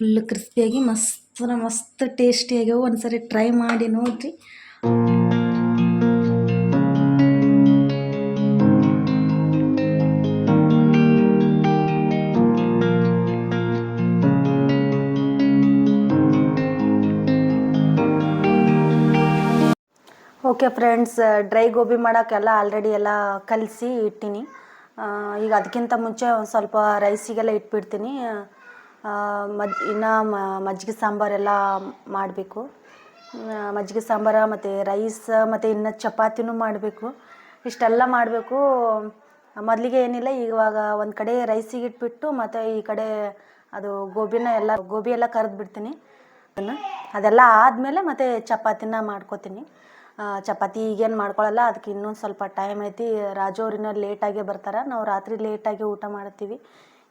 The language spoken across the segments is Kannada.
ಫುಲ್ ಕ್ರಿಸ್ಪಿಯಾಗಿ ಮಸ್ತ್ ಟೇಸ್ಟಿಯಾಗ್ಯಾವ. ಒಂದ್ಸರಿ ಟ್ರೈ ಮಾಡಿ ನೋಡ್ರಿ. ಓಕೆ ಫ್ರೆಂಡ್ಸ್, ಡ್ರೈ ಗೋಬಿ ಮಾಡೋಕ್ಕೆಲ್ಲ ಆಲ್ರೆಡಿ ಎಲ್ಲ ಕಲಸಿ ಇಟ್ಟೀನಿ. ಈಗ ಅದಕ್ಕಿಂತ ಮುಂಚೆ ಒಂದು ಸ್ವಲ್ಪ ರೈಸಿಗೆಲ್ಲ ಇಟ್ಬಿಡ್ತೀನಿ. ಇನ್ನು ಮಜ್ಜಿಗೆ ಸಾಂಬಾರೆಲ್ಲ ಮಾಡಬೇಕು. ಮಜ್ಜಿಗೆ ಸಾಂಬಾರು ಮತ್ತು ರೈಸ್ ಮತ್ತು ಇನ್ನು ಚಪಾತಿನೂ ಮಾಡಬೇಕು. ಇಷ್ಟೆಲ್ಲ ಮಾಡಬೇಕು. ಮೊದಲಿಗೆ ಏನಿಲ್ಲ, ಇವಾಗ ಒಂದು ಕಡೆ ರೈಸಿಗೆ ಇಟ್ಬಿಟ್ಟು ಮತ್ತು ಈ ಕಡೆ ಅದು ಗೋಬಿ ಎಲ್ಲ ಕರೆದ್ಬಿಡ್ತೀನಿ. ಅದೆಲ್ಲ ಆದಮೇಲೆ ಮತ್ತು ಚಪಾತಿನ ಮಾಡ್ಕೋತೀನಿ. ಚಪಾತಿ ಈಗೇನು ಮಾಡ್ಕೊಳ್ಳಲ್ಲ, ಅದಕ್ಕೆ ಇನ್ನೊಂದು ಸ್ವಲ್ಪ ಟೈಮ್ ಐತಿ. ರಾಜು ಅವ್ರು ಇನ್ನೂ ಲೇಟಾಗೇ ಬರ್ತಾರೆ. ನಾವು ರಾತ್ರಿ ಲೇಟಾಗಿ ಊಟ ಮಾಡ್ತೀವಿ.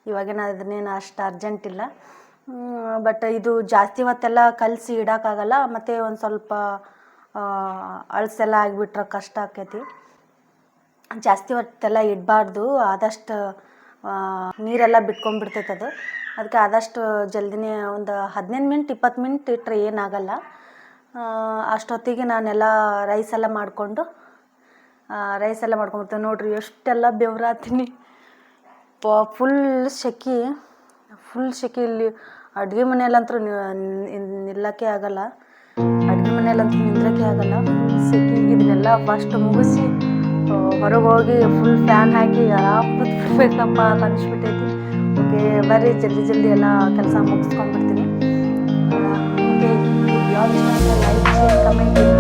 ಇವಾಗೇನು ಅದನ್ನೇನು ಅಷ್ಟು ಅರ್ಜೆಂಟ್ ಇಲ್ಲ. ಬಟ್ ಇದು ಜಾಸ್ತಿ ಹೊತ್ತೆಲ್ಲ ಕಲಸಿ ಇಡೋಕ್ಕಾಗಲ್ಲ. ಮತ್ತು ಒಂದು ಸ್ವಲ್ಪ ಅಳಸೆಲ್ಲ ಆಗಿಬಿಟ್ರೆ ಕಷ್ಟ ಆಕೈತಿ. ಜಾಸ್ತಿ ಹೊತ್ತೆಲ್ಲ ಇಡಬಾರ್ದು, ಆದಷ್ಟು ನೀರೆಲ್ಲ ಬಿಟ್ಕೊಂಡ್ಬಿಡ್ತೈತೆ ಅದು. ಅದಕ್ಕೆ ಆದಷ್ಟು ಜಲ್ದಿನೇ ಒಂದು 15 ಮಿನಿಟ್ 20 ಮಿನಿಟ್ ಇಟ್ಟರೆ ಏನಾಗಲ್ಲ. ಅಷ್ಟೊತ್ತಿಗೆ ನಾನೆಲ್ಲ ರೈಸೆಲ್ಲ ಮಾಡ್ಕೊಂಡ್ಬಿಡ್ತೇನೆ. ನೋಡಿರಿ ಎಷ್ಟೆಲ್ಲ ಬೆವರಾತೀನಿ. ಫುಲ್ ಸೆಕೆ ಇಲ್ಲಿ ಅಡುಗೆ ಮನೆಯಲ್ಲಂತೂ ನಿಲ್ಲಕ್ಕೆ ಆಗಲ್ಲ. ನಿಂದ್ರಕ್ಕೆ ಆಗಲ್ಲ. ಫುಲ್ ಸೆಕೆ. ಇದನ್ನೆಲ್ಲ ಫಸ್ಟ್ ಮುಗಿಸಿ ಹೊರಗೆ ಹೋಗಿ ಫುಲ್ ಫ್ಯಾನ್ ಹಾಕಿ ಆರಾಮ್ ಕೂತ್ಬಿಡ್ಬೇಕಪ್ಪ ಅಂತ ಅನಿಸ್ಬಿಟ್ಟೈತಿ. ಓಕೆ, ಬರ್ರಿ ಜಲ್ದಿ ಎಲ್ಲ ಕೆಲಸ ಮುಗಿಸ್ಕೊಂಡ್ಬಿಡ್ತೀನಿ. ಓಕೆ, ಬ್ಲಾಗ್ ಇಷ್ಟ ಆದರೆ ಲೈಕ್, ಶೇರ್, ಕಮೆಂಟ್ ಎಲ್ಲ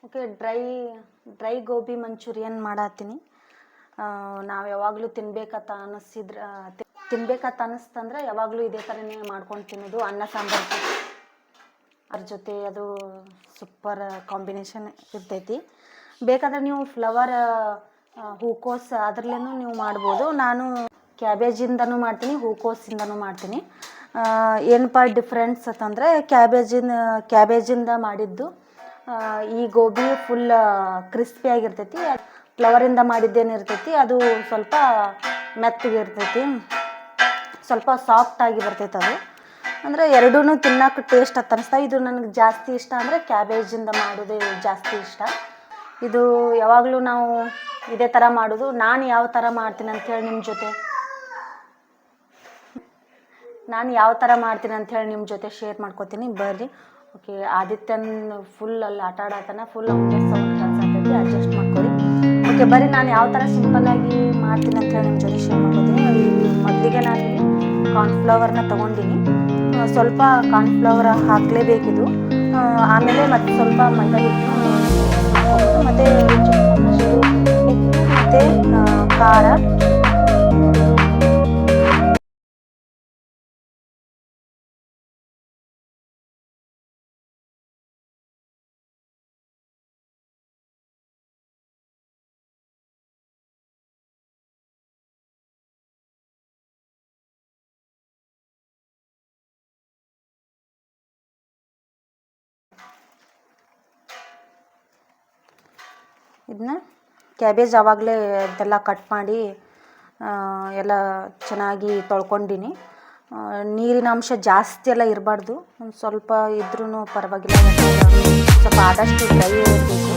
ಓಕೆ, ಡ್ರೈ ಗೋಬಿ ಮಂಚೂರಿಯನ್ ಮಾಡತ್ತೀನಿ. ನಾವು ಯಾವಾಗಲೂ ತಿನ್ಬೇಕಂತ ಅನ್ನಿಸ್ತಂದ್ರೆ ಯಾವಾಗಲೂ ಇದೇ ಥರನೇ ಮಾಡ್ಕೊಂಡು ತಿನ್ನೋದು. ಅನ್ನ ಸಾಂಬಾರು ಅದ್ರ ಜೊತೆ ಅದು ಸೂಪರ್ ಕಾಂಬಿನೇಷನ್ ಇರ್ತೈತಿ. ಬೇಕಾದ್ರೆ ನೀವು ಫ್ಲವರ್ ಹೂಕೋಸು ಅದರಲ್ಲೇನೂ ನೀವು ಮಾಡ್ಬೋದು. ನಾನು ಕ್ಯಾಬೇಜಿಂದನೂ ಮಾಡ್ತೀನಿ, ಹೂಕೋಸಿಂದನೂ ಮಾಡ್ತೀನಿ. ಏನಪ್ಪ ಡಿಫ್ರೆನ್ಸ್ ಅಂತಂದರೆ ಕ್ಯಾಬೇಜಿಂದ ಮಾಡಿದ್ದು ಈ ಗೋಬಿ ಫುಲ್ ಕ್ರಿಸ್ಪಿಯಾಗಿರ್ತೈತಿ. ಫ್ಲವರಿಂದ ಮಾಡಿದ್ದೇನಿರ್ತೈತಿ ಅದು ಸ್ವಲ್ಪ ಮೆತ್ತಗಿರ್ತೈತಿ, ಸ್ವಲ್ಪ ಸಾಫ್ಟಾಗಿ ಬರ್ತೈತೆ. ಅದು ಅಂದರೆ ಎರಡೂ ತಿನ್ನೋಕೆ ಟೇಸ್ಟ್ ಅಂತ ಅನಿಸ್ತಾ. ಇದು ನನಗೆ ಜಾಸ್ತಿ ಇಷ್ಟ ಅಂದರೆ ಕ್ಯಾಬೇಜಿಂದ ಮಾಡೋದೇ ಜಾಸ್ತಿ ಇಷ್ಟ. ಇದು ಯಾವಾಗಲೂ ನಾವು ಇದೇ ಥರ ಮಾಡೋದು. ನಾನು ಯಾವ ಥರ ಮಾಡ್ತೀನಿ ಅಂಥೇಳಿ ನಿಮ್ಮ ಜೊತೆ ಶೇರ್ ಮಾಡ್ಕೋತೀನಿ, ಬರ್ರಿ. ಓಕೆ, ಆದಿತ್ಯನ್ ಫುಲ್ ಅಲ್ಲಿ ಆಟ ಆಡತಾನ, ಫುಲ್ ಅವ್ನಿಗೆ ಸೌಂಡ್ ಕಾಣಿಸ್ತೈತಿ, ಅಡ್ಜಸ್ಟ್ ಮಾಡ್ಕೊಳ್ಳಿ. ಓಕೆ, ಬರ್ರಿ ನಾನು ಯಾವ ಥರ ಸಿಂಪಲ್ಲಾಗಿ ಮಾಡ್ತೀನಿ ಅಂಥೇಳಿ ನಿಮ್ಮ ಜೊತೆ ಶೇರ್ ಮಾಡ್ಕೋತೀನಿ. ಮೊದಲಿಗೆ ನಾನು ಕಾರ್ನ್ಫ್ಲವರ್ನ ತೊಗೊಂಡಿನಿ. ಸ್ವಲ್ಪ ಕಾರ್ನ್ಫ್ಲವರ್ ಹಾಕಲೇಬೇಕಿದು. ಆಮೇಲೆ ಮತ್ತು ಸ್ವಲ್ಪ ಮೈದಾ ಹಿಟ್ಟು ಮತ್ತು ಉಪ್ಪು ಮತ್ತು ಖಾರ. ಇದನ್ನ ಕ್ಯಾಬೇಜ್ ಆವಾಗಲೇ ಇದೆಲ್ಲ ಕಟ್ ಮಾಡಿ ಎಲ್ಲ ಚೆನ್ನಾಗಿ ತೊಳ್ಕೊಂಡಿನಿ. ನೀರಿನ ಅಂಶ ಜಾಸ್ತಿ ಎಲ್ಲ ಇರಬಾರ್ದು, ಒಂದು ಸ್ವಲ್ಪ ಇದ್ರೂ ಪರವಾಗಿಲ್ಲ, ಸ್ವಲ್ಪ ಆದಷ್ಟು ಡ್ರೈ ಇರಬೇಕು.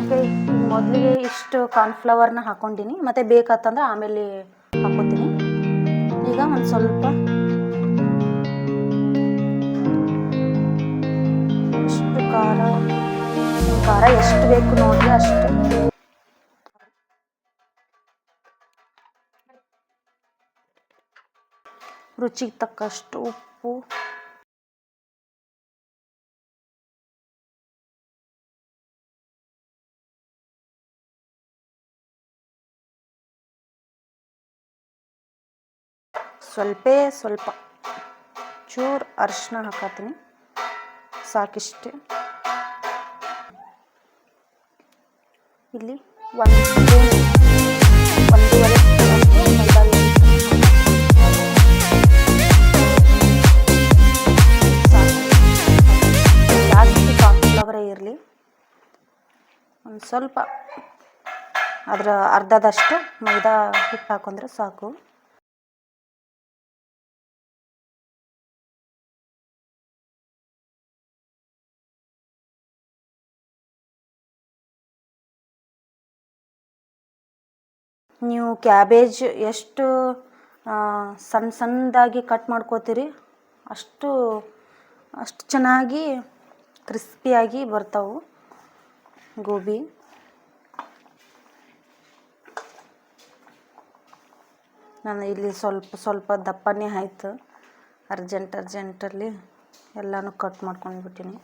ಓಕೆ, ಮೊದಲಿಗೆ ಇಷ್ಟು ಕಾರ್ನ್ಫ್ಲವರ್ನ ಹಾಕ್ಕೊಂಡಿನಿ, ಮತ್ತು ಬೇಕಂತಂದ್ರೆ ಆಮೇಲೆ ಹಾಕ್ಕೊತೀನಿ. ಈಗ ಒಂದು ಸ್ವಲ್ಪ ಇಷ್ಟು ಖಾರ ಎಷ್ಟು ಬೇಕು ನೋಡಿರಿ ಅಷ್ಟು. ರುಚಿಗೆ ತಕ್ಕಷ್ಟು ಉಪ್ಪು, ಸ್ವಲ್ಪ ಚೂರು ಅರಿಶಿನ ಹಾಕತ್ತೀನಿ, ಸಾಕಿಷ್ಟೇ. ಇಲ್ಲಿ 1 ಸ್ಪೂನ್ 1.5 ಸ್ಪೂನ್ ಮೈದಾ ಜಾಸ್ತಿ ಕಾರ್ನ್ಫ್ಲವರೇ ಇರಲಿ. ಒಂದು ಸ್ವಲ್ಪ ಅದರ ಅರ್ಧದಷ್ಟು ಮೈದಾ ಹಿಟ್ಟು ಹಾಕೊಂಡ್ರೆ ಸಾಕು. ನೀವು ಕ್ಯಾಬೇಜ್ ಎಷ್ಟು ಸಣ್ಣದಾಗಿ ಕಟ್ ಮಾಡ್ಕೋತೀರಿ ಅಷ್ಟು ಚೆನ್ನಾಗಿ ಕ್ರಿಸ್ಪಿಯಾಗಿ ಬರ್ತಾವೆ ಗೋಬಿ. ನಾನು ಇಲ್ಲಿ ಸ್ವಲ್ಪ ದಪ್ಪನೇ ಆಯ್ತು, ಅರ್ಜೆಂಟಲ್ಲಿ ಎಲ್ಲನೂ ಕಟ್ ಮಾಡ್ಕೊಂಡ್ಬಿಟ್ಟಿನಿ.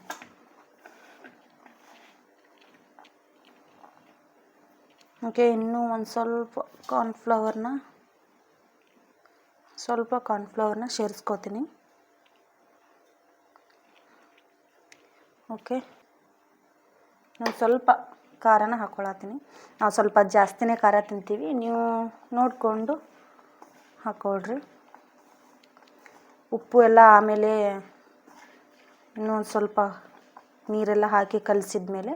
ಓಕೆ, ಇನ್ನೂ ಒಂದು ಸ್ವಲ್ಪ ಕಾರ್ನ್ಫ್ಲವರ್ನ ಸೇರಿಸ್ಕೋತೀನಿ. ಓಕೆ, ನಾನು ಸ್ವಲ್ಪ ಖಾರನ ಹಾಕ್ಕೊಳತ್ತೀನಿ. ನಾವು ಸ್ವಲ್ಪ ಜಾಸ್ತಿನೇ ಖಾರ ತಿಂತೀವಿ, ನೀವು ನೋಡಿಕೊಂಡು ಹಾಕ್ಕೊಳ್ರಿ. ಉಪ್ಪು ಎಲ್ಲ ಆಮೇಲೆ ಇನ್ನೊಂದು ಸ್ವಲ್ಪ ನೀರೆಲ್ಲ ಹಾಕಿ ಕಲಸಿದ್ಮೇಲೆ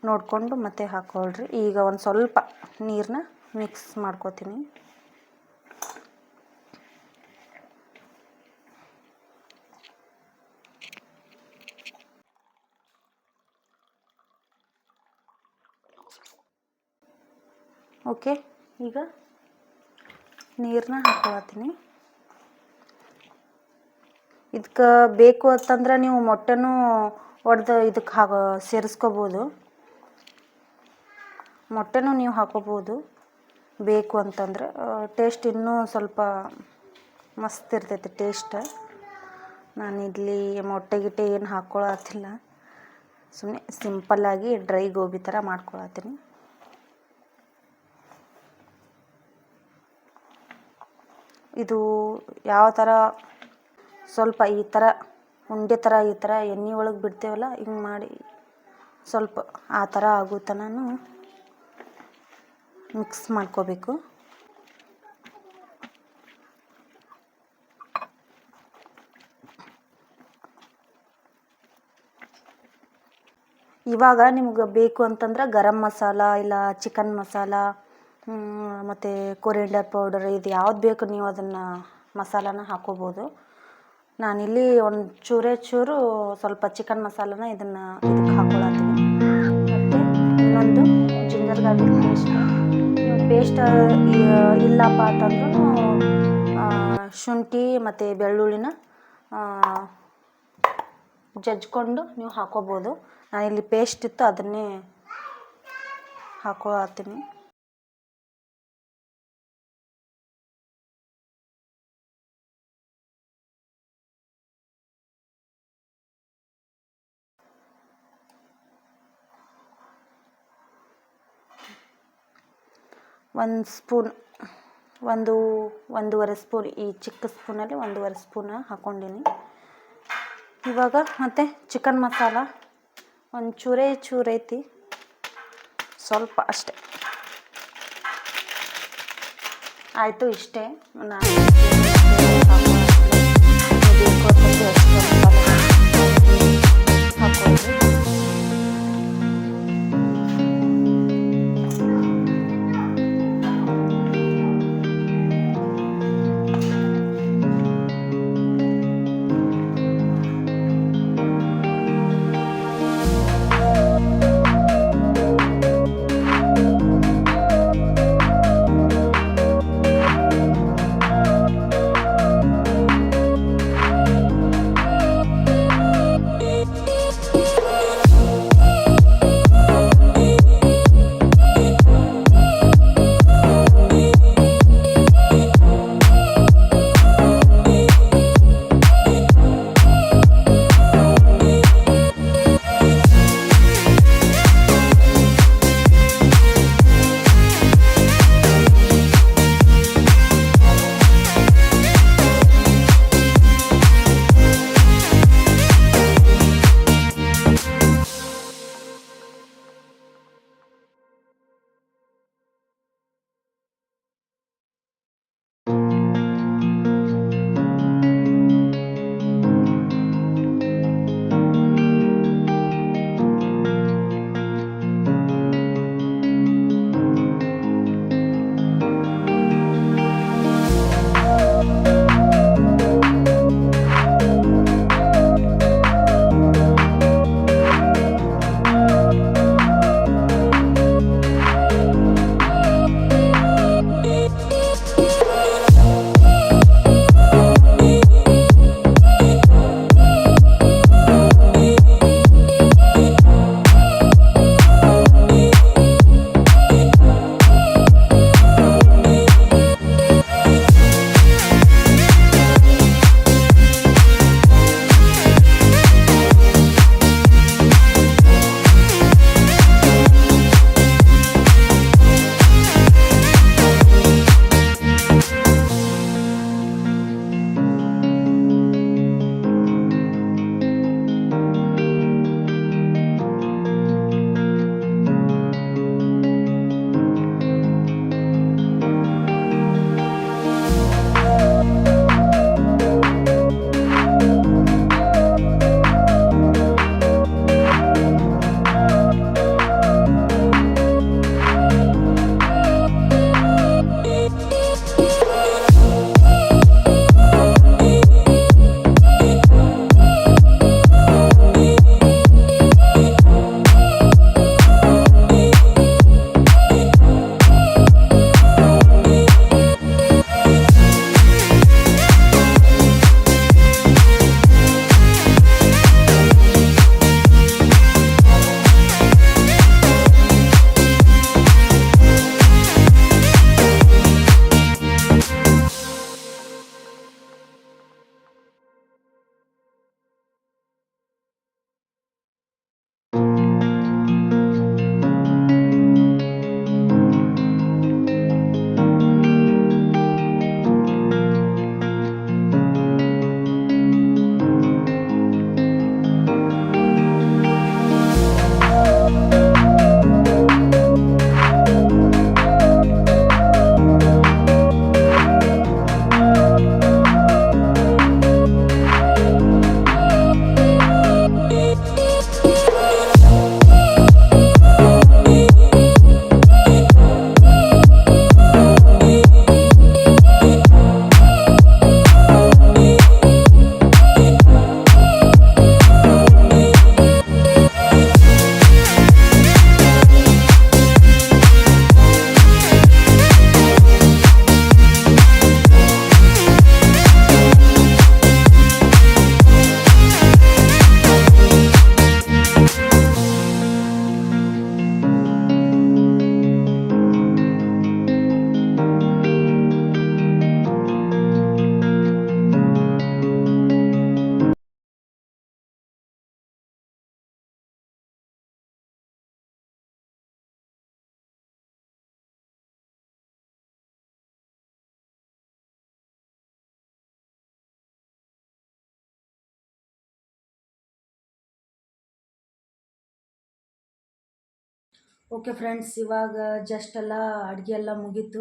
ನೋಡಿಕೊಂಡು ಮತ್ತೆ ಹಾಕ್ಕೊಳ್ರಿ. ಈಗ ಒಂದು ಸ್ವಲ್ಪ ನೀರನ್ನ ಮಿಕ್ಸ್ ಮಾಡ್ಕೋತೀನಿ. ಓಕೆ, ಈಗ ನೀರನ್ನ ಹಾಕ್ಕೊಳತ್ತೀನಿ. ಇದಕ್ಕೆ ಬೇಕು ಅಂತಂದ್ರೆ ನೀವು ಮೊಟ್ಟೆನೂ ಒಡೆದು ಇದಕ್ಕೆ ಸೇರಿಸ್ಕೋಬೋದು, ಮೊಟ್ಟೆನೂ ನೀವು ಹಾಕೋಬೋದು ಬೇಕು ಅಂತಂದರೆ. ಟೇಸ್ಟ್ ಇನ್ನೂ ಸ್ವಲ್ಪ ಮಸ್ತ್ ಇರ್ತೈತೆ ಟೇಸ್ಟ್. ನಾನಿಲ್ಲಿ ಮೊಟ್ಟೆ ಗಿಟ್ಟೆ ಏನು ಹಾಕ್ಕೊಳತ್ತಿಲ್ಲ, ಸುಮ್ಮನೆ ಸಿಂಪಲ್ಲಾಗಿ ಡ್ರೈ ಗೋಬಿ ಥರ ಮಾಡ್ಕೊಳತ್ತೀನಿ. ಇದು ಯಾವ ಥರ ಸ್ವಲ್ಪ ಈ ಥರ ಉಂಡೆ ಥರ ಈ ಥರ ಎಣ್ಣೆ ಒಳಗೆ ಬಿಡ್ತೇವಲ್ಲ, ಹಿಂಗೆ ಮಾಡಿ ಸ್ವಲ್ಪ ಆ ಥರ ಆಗೋ ತನಕ ಮಿಕ್ಸ್ ಮಾಡ್ಕೋಬೇಕು. ಇವಾಗ ನಿಮ್ಗೆ ಬೇಕು ಅಂತಂದ್ರೆ ಗರಂ ಮಸಾಲ ಇಲ್ಲ ಚಿಕನ್ ಮಸಾಲ ಮತ್ತು ಕೊರಿಯಂಡರ್ ಪೌಡರ್ ಇದು ಯಾವ್ದು ಬೇಕು ನೀವು ಅದನ್ನು ಮಸಾಲಾನ ಹಾಕೋಬೋದು. ನಾನಿಲ್ಲಿ ಒಂದು ಚೂರು ಸ್ವಲ್ಪ ಚಿಕನ್ ಮಸಾಲನ ಇದಕ್ಕೆ ಹಾಕೊಳತ್ತೀನಿ. ಮತ್ತು ಇನ್ನೊಂದು ಜಿಂಜರ್ ಗಾರ್ಲಿಕ್ ಪೇಸ್ಟ್ ಇಲ್ಲಪ್ಪ ಅಂತಂದ್ರೂ ಶುಂಠಿ ಮತ್ತು ಬೆಳ್ಳುಳ್ಳಿನ ಜಜ್ಕೊಂಡು ನೀವು ಹಾಕೋಬೋದು. ನಾನಿಲ್ಲಿ ಪೇಸ್ಟ್ ಇತ್ತು ಅದನ್ನೇ ಹಾಕೊಳತ್ತೀನಿ. ಒಂದು ಸ್ಪೂನ್ ಒಂದೂವರೆ ಸ್ಪೂನ್, ಈ ಚಿಕ್ಕ ಸ್ಪೂನಲ್ಲಿ 1.5 ಸ್ಪೂನ್ ಹಾಕ್ಕೊಂಡೀನಿ. ಇವಾಗ ಮತ್ತು ಚಿಕನ್ ಮಸಾಲ ಒಂದು ಚೂರೈತಿ, ಸ್ವಲ್ಪ ಅಷ್ಟೆ ಆಯಿತು. ಇಷ್ಟೇ ನಾನು ಹಾಕ್ಕೊಂಡು ಓಕೆ ಫ್ರೆಂಡ್ಸ್, ಇವಾಗ ಜಸ್ಟ್ ಎಲ್ಲ ಅಡುಗೆ ಎಲ್ಲ ಮುಗೀತು.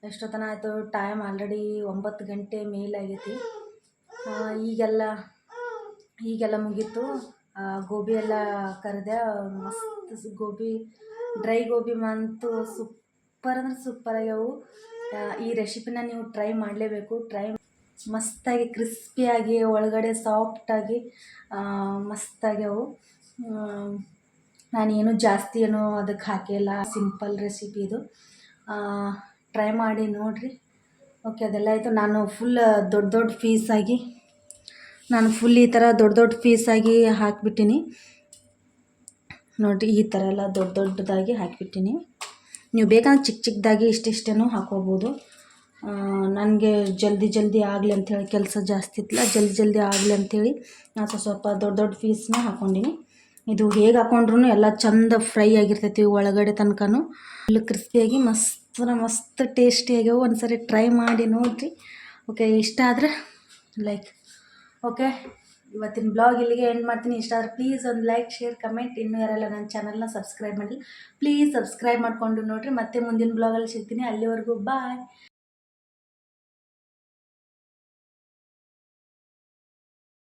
ಎಷ್ಟೊತ್ತನ ಆಯಿತು, ಟೈಮ್ ಆಲ್ರೆಡಿ 9 ಗಂಟೆ ಮೇಲಾಗೈತಿ. ಈಗೆಲ್ಲ ಮುಗೀತು. ಗೋಬಿ ಎಲ್ಲ ಕರೆದೆ. ಮಸ್ತ್ ಗೋಬಿ, ಡ್ರೈ ಗೋಬಿ ಅಂತೂ ಸೂಪರ್ ಅಂದ್ರೆ ಸೂಪರ್ ಆಗ್ಯಾವು. ಈ ರೆಸಿಪಿನ ನೀವು ಟ್ರೈ ಮಾಡಲೇಬೇಕು. ಮಸ್ತಾಗಿ ಕ್ರಿಸ್ಪಿಯಾಗಿ, ಒಳಗಡೆ ಸಾಫ್ಟಾಗಿ ಮಸ್ತಾಗ್ಯಾವು. ನಾನೇನು ಜಾಸ್ತಿ ಅದಕ್ಕೆ ಹಾಕಿಲ್ಲ, ಸಿಂಪಲ್ ರೆಸಿಪಿ ಇದು. ಟ್ರೈ ಮಾಡಿ ನೋಡಿರಿ. ಓಕೆ, ಅದೆಲ್ಲ ಆಯಿತು. ನಾನು ಫುಲ್ ದೊಡ್ಡ ಪೀಸಾಗಿ ಈ ಥರ ದೊಡ್ಡ ಪೀಸಾಗಿ ಹಾಕಿಬಿಟ್ಟಿನಿ ನೋಡಿರಿ. ಈ ಥರ ಎಲ್ಲ ದೊಡ್ಡದಾಗಿ ಹಾಕಿಬಿಟ್ಟಿನಿ. ನೀವು ಬೇಕಂದ್ರೆ ಚಿಕ್ಕದಾಗಿ ಇಷ್ಟಿಷ್ಟೇನೂ ಹಾಕೋಬೋದು. ನನಗೆ ಜಲ್ದಿ ಆಗಲಿ ಅಂಥೇಳಿ, ಕೆಲಸ ಜಾಸ್ತಿ ಇತ್ತಲ್ಲ, ಜಲ್ದಿ ಆಗಲಿ ಅಂಥೇಳಿ ನಾನು ಸ್ವಲ್ಪ ದೊಡ್ಡ ಪೀಸ್ನ ಹಾಕ್ಕೊಂಡಿನಿ. ಇದು ಹೇಗೆ ಹಾಕೊಂಡ್ರೂ ಎಲ್ಲ ಚಂದ ಫ್ರೈ ಆಗಿರ್ತೈತಿ ಒಳಗಡೆ ತನಕನೂ. ಫುಲ್ ಕ್ರಿಸ್ಪಿಯಾಗಿ ಮಸ್ತ್ ಟೇಸ್ಟಿಯಾಗ್ಯಾವು. ಒಂದು ಸರಿ ಟ್ರೈ ಮಾಡಿ ನೋಡಿರಿ. ಓಕೆ, ಇಷ್ಟ ಆದರೆ ಲೈಕ್. ಓಕೆ, ಇವತ್ತಿನ ಬ್ಲಾಗ್ ಇಲ್ಲಿಗೆ ಎಂಡ್ ಮಾಡ್ತೀನಿ. ಇಷ್ಟ ಆದರೆ ಪ್ಲೀಸ್ ಒಂದು ಲೈಕ್, ಶೇರ್, ಕಮೆಂಟ್. ಇನ್ನೂ ಯಾರೆಲ್ಲ ನನ್ನ ಚಾನಲ್ನ ಸಬ್ಸ್ಕ್ರೈಬ್ ಮಾಡಿ ಪ್ಲೀಸ್ ಸಬ್ಸ್ಕ್ರೈಬ್ ಮಾಡಿಕೊಂಡು ನೋಡಿರಿ. ಮತ್ತೆ ಮುಂದಿನ ಬ್ಲಾಗಲ್ಲಿ ಸಿಗ್ತೀನಿ. ಅಲ್ಲಿವರೆಗೂ ಬಾಯ್.